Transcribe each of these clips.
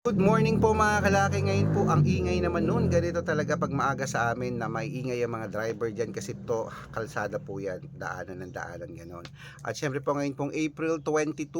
Good morning po mga kalaki. Ngayon po ang ingay naman noon. Ganito talaga pag maaga sa amin na may ingay ang mga driver dyan kasi to kalsada po yan. Daanan ng daanan ganon. At syempre po ngayon pong April 22.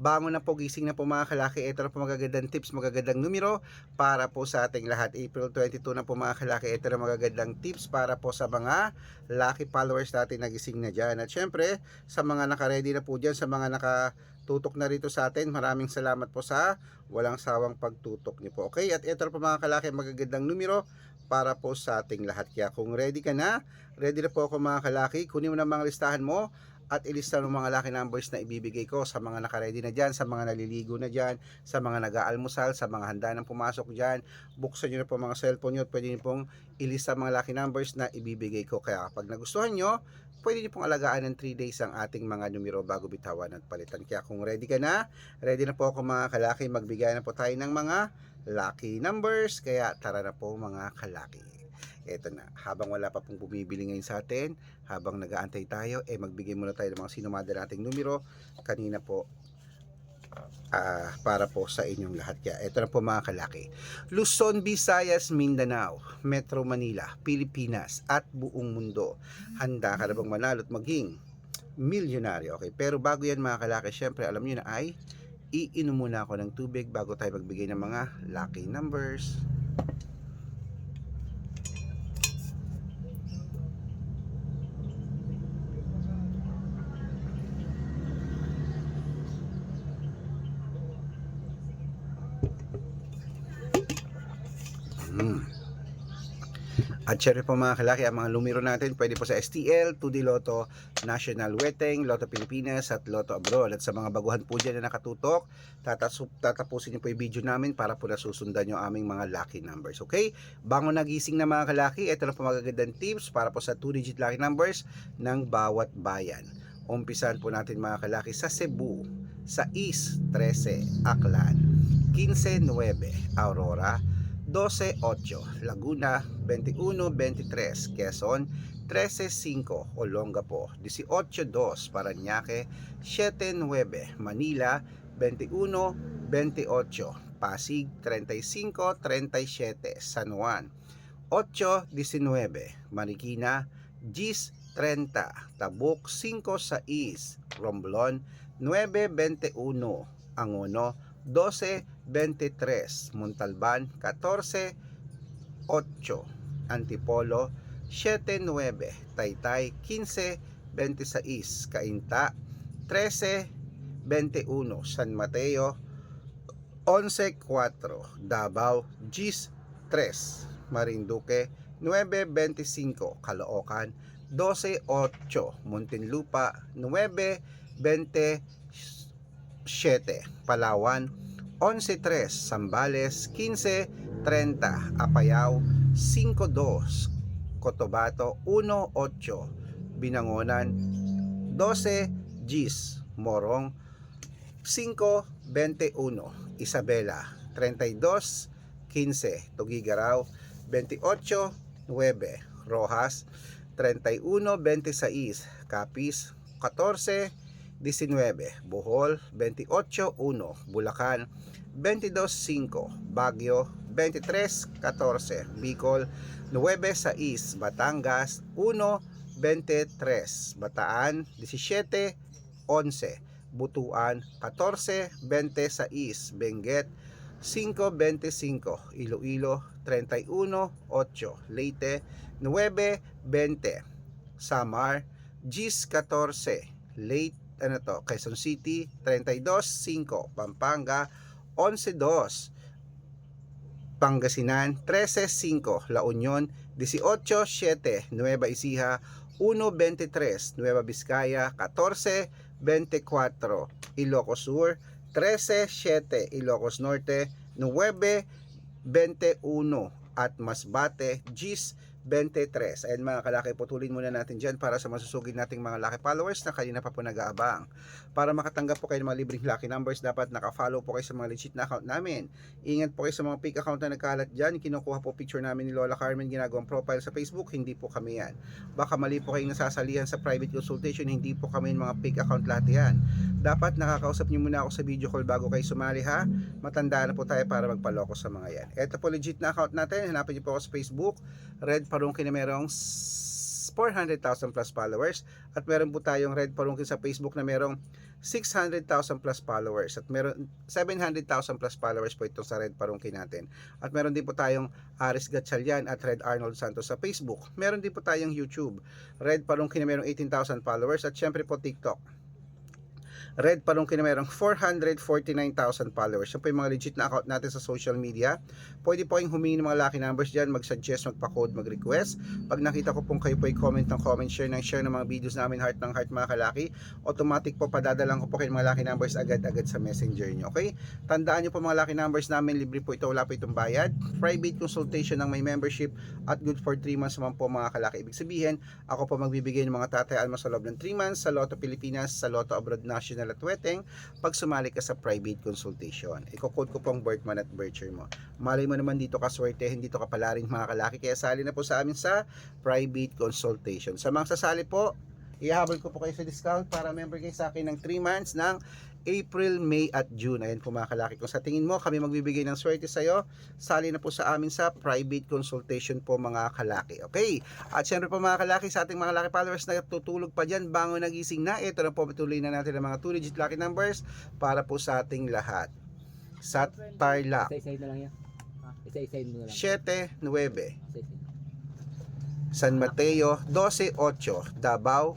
Bangon na po, gising na po mga kalaki. Ito na po magagandang tips, magagandang numero para po sa ating lahat. April 22 na po mga kalaki. Ito na magagandang tips para po sa mga lucky followers natin na gising na dyan. At syempre sa mga naka-ready na po dyan, sa mga nakatutok na rito sa atin, maraming salamat po sa walang sawang pagtutok niyo po. Okay, at ito po mga kalaki, magagandang numero para po sa ating lahat. Kaya kung ready ka na, ready na po ako mga kalaki. Kunin mo na mga listahan mo at ilista ng mga lucky numbers na ibibigay ko sa mga naka-ready na dyan, sa mga naliligo na dyan, sa mga nag-aalmusal, sa mga handa ng pumasok dyan. Buksan nyo na po mga cellphone nyo at pwede nyo pong ilista mga lucky numbers na ibibigay ko. Kaya kapag nagustuhan nyo, pwede nyo pong alagaan ng 3 days ang ating mga numero bago bitawan at palitan. Kaya kung ready ka na, ready na po ako mga kalaki. Magbigay na po tayo ng mga lucky numbers. Kaya tara na po mga kalaki. Eto na, habang wala pa pong bumibili ngayon sa atin, habang nag-aantay tayo, magbigay muna tayo ng mga sinumada nating numero. Kanina po, para po sa inyong lahat. Kaya ito na po mga kalaki. Luzon, Visayas, Mindanao, Metro Manila, Pilipinas at buong mundo. Handa ka na bang manalo at maging milyonaryo? Okay, pero bago yan mga kalaki, syempre alam niyo na ay iinom muna ako ng tubig bago tayo magbigay ng mga lucky numbers. At syempre po mga kalaki, ang mga numero natin pwede po sa STL, 2D Lotto, National Weteng, Lotto Pilipinas at Lotto Abroad. At sa mga baguhan po dyan na nakatutok, tatapusin niyo po yung video namin para po nasusundan yung aming mga lucky numbers. Okay? Bangon nagising na mga kalaki, ito na po magagandang tips para po sa 2-digit lucky numbers ng bawat bayan. Umpisan po natin mga kalaki sa Cebu, sa East 13, Aklan, 15-9, Aurora, 12-8, Laguna 21-23, Quezon 13-5, Olongapo 18-2, Parañaque 7-9, Manila 21-28, Pasig 35-37, San Juan 8-19, Marikina 10-30, Tabuk 5-6, Romblon 9-21, Angono 12-23, Montalban 14-8, Antipolo 7-9, Taytay 15-26, Cainta 13-21, San Mateo 11-4, Davao 10-3, Marinduque 9-25, Caloocan 12-8, Muntinlupa 9-27, Palawan 11-3, Zambales 15-30, Apayao 5-2, Cotabato 1-8, Binangonan 12-10, Morong 5-21, Isabela 32-15, Tugigaraw 28-9, Rojas 31-26, Capiz 14-19, Bohol 28-1, Bulacan 22-5, Baguio 23-14, Bicol 9-6, Batangas 1-23, Bataan 17-11, Butuan 14-26, Benguet 5-25, Iloilo 31-8, Leyte 9-20, Samar 10-14, Leyte Quezon City 32-5, Pampanga 11-2, Pangasinan 13-5, La Union 18-7, Nueva Ecija 1-23, Nueva Vizcaya 14-24, Ilocos Sur 13-7, Ilocos Norte 9-21 at Masbate 10-23. 23. Ayan mga kalaki, putulin muna natin dyan para sa masusugid nating mga lucky followers na kanina pa po nag-aabang. Para makatanggap po kayo ng mga libreng lucky numbers, dapat naka-follow po kayo sa mga legit na account namin. Ingat po kayo sa mga fake account na nagkalat dyan. Kinukuha po picture namin ni Lola Carmen, ginagawang profile sa Facebook, hindi po kami yan. Baka mali po kayong nasasalihan sa private consultation, hindi po kami yung mga fake account lahat yan. Dapat nakakausap nyo muna ako sa video call bago kayo sumali ha. Matanda na po tayo para magpaloko sa mga yan. Ito po legit na account natin. Hanapin nyo po ako sa Facebook. Red Parungkin na merong 400,000 plus followers. At meron po tayong Red Parungkin sa Facebook na merong 600,000 plus followers. At meron 700,000 plus followers po itong sa Red Parungkin natin. At meron din po tayong Aris Gatchalian at Red Arnold Santos sa Facebook. Meron din po tayong YouTube. Red Parungkin na merong 18,000 followers. At syempre po TikTok. Red Parungkin na merong 449,000 followers. Yan po yung mga legit na account natin sa social media. Pwede po kayong humingi ng mga lucky numbers dyan, mag-suggest, magpa-code, mag-request. Pag nakita ko pong kayo po ay comment ng comment, share ng mga videos namin, heart ng heart mga kalaki, automatic po padadalang ko po kayo ng mga lucky numbers agad-agad sa messenger nyo. Okay? Tandaan nyo po mga lucky numbers namin, libre po ito, wala po itong bayad. Private consultation ng may membership at good for 3 months naman po mga kalaki. Ibig sabihin, ako po magbibigay ng mga tatayaan mo sa loob ng 3 months sa Lotto Pilipinas, sa Lotto Abroad National at Weteng pag sumali ka sa private consultation. Iko-code ko pong birth month at birth year mo. Malay mo naman dito ka swerte, hindi to kapala rin mga kalaki, kaya sali na po sa amin sa private consultation. Sa mga sasali po, ihahabol ko po kayo sa discount para member kayo sa akin ng 3 months ng April, May at June. Ayan po mga kalaki. Kung sa tingin mo kami magbibigay ng swerte sa'yo, sali na po sa amin sa private consultation po mga kalaki. Okay? At syempre po mga kalaki, sa ating mga lucky followers na tutulog pa dyan, bangon nagising na. Ito na po, patuloy na natin ang mga 2-digit lucky numbers para po sa ating lahat. Sa Tarlac, Isa-isahin na lang yan. Isa-isahin mo na lang. 7-9. Isa-isahin. San Mateo, 12-8. Davao,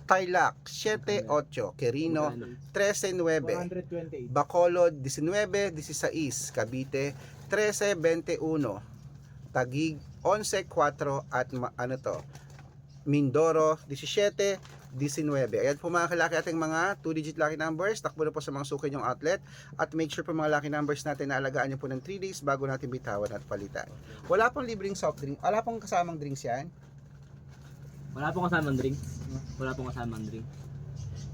Tarlac, 7-8. Quirino, 13-9. 428. Bacolod, 19-16. Cavite, 13-21. Taguig, 11-4. At Mindoro, 17-19. Ayan po mga kalaki ating mga 2-digit lucky numbers. Takbo na po sa mga suki yung outlet. At make sure po mga lucky numbers natin na alagaan nyo po ng 3 days bago natin bitawan at palitan. Wala pong libreng soft drink. Wala pong kasamang drinks yan. Wala pong kasamang drinks. Wala pong kasamang drink.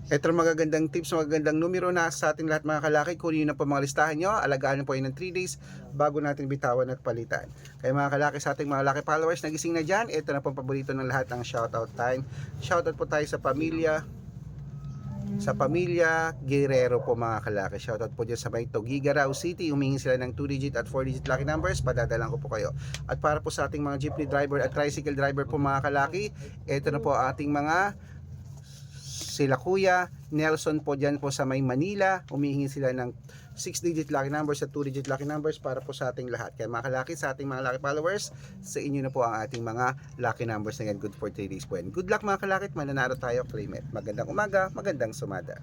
Ito magagandang tips, magagandang numero na sa ating lahat mga kalaki. Kunin nyo na po mga listahan nyo. Alagaan nyo po yun ng 3 days bago natin bitawan at palitan. Kaya mga kalaki sa ating mga lucky followers, nagising na dyan. Ito na po ang paborito ng lahat, ang shoutout time. Shoutout po tayo sa pamilya. Sa pamilya Guerrero po mga kalaki. Shoutout po dyan sa may Tuguegarao City. Humingi sila ng 2-digit at 4-digit lucky numbers. Padadalang ko po kayo. At para po sa ating mga jeepney driver at tricycle driver po mga kalaki, ito na po ating mga sila Kuya Nelson po dyan po sa may Manila. Humihingi sila ng 6-digit lucky numbers at 2-digit lucky numbers para po sa ating lahat. Kaya mga kalaki, sa ating mga lucky followers, sa inyo na po ang ating mga lucky numbers na yan. Good for 3 days po yan. Good luck mga kalaki, mananalo tayo, claim it. Magandang umaga, magandang sumada.